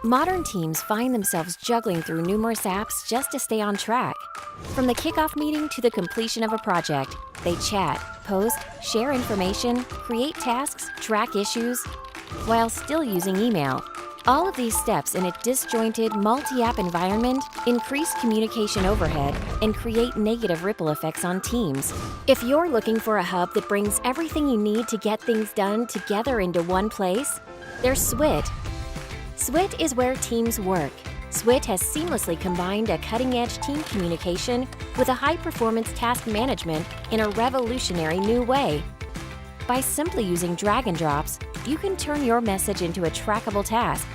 Modern teams find themselves juggling through numerous apps just to stay on track. From the kickoff meeting to the completion of a project, they chat, post, share information, create tasks, track issues, while still using email. All of these steps in a disjointed, multi-app environment increase communication overhead and create negative ripple effects on teams. If you're looking for a hub that brings everything you need to get things done together into one place, there's Swit. Swit is where teams work. Swit has seamlessly combined a cutting-edge team communication with a high-performance task management in a revolutionary new way. By simply using drag and drops, you can turn your message into a trackable task,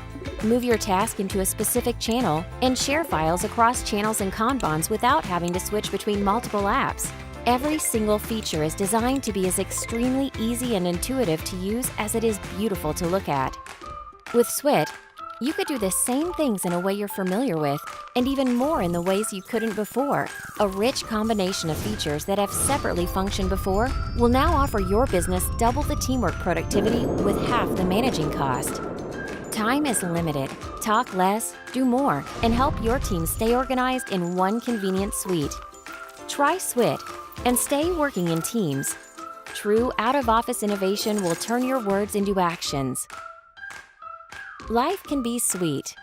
move your task into a specific channel, and share files across channels and Kanbans without having to switch between multiple apps. Every single feature is designed to be as extremely easy and intuitive to use as it is beautiful to look at. With Swit, you could do the same things in a way you're familiar with, and even more in the ways you couldn't before. A rich combination of features that have separately functioned before will now offer your business double the teamwork productivity with half the managing cost. Time is limited. Talk less, do more, and help your team stay organized in one convenient suite. Try Swit and stay working in teams. True out-of-office innovation will turn your words into actions. Life can be sweet,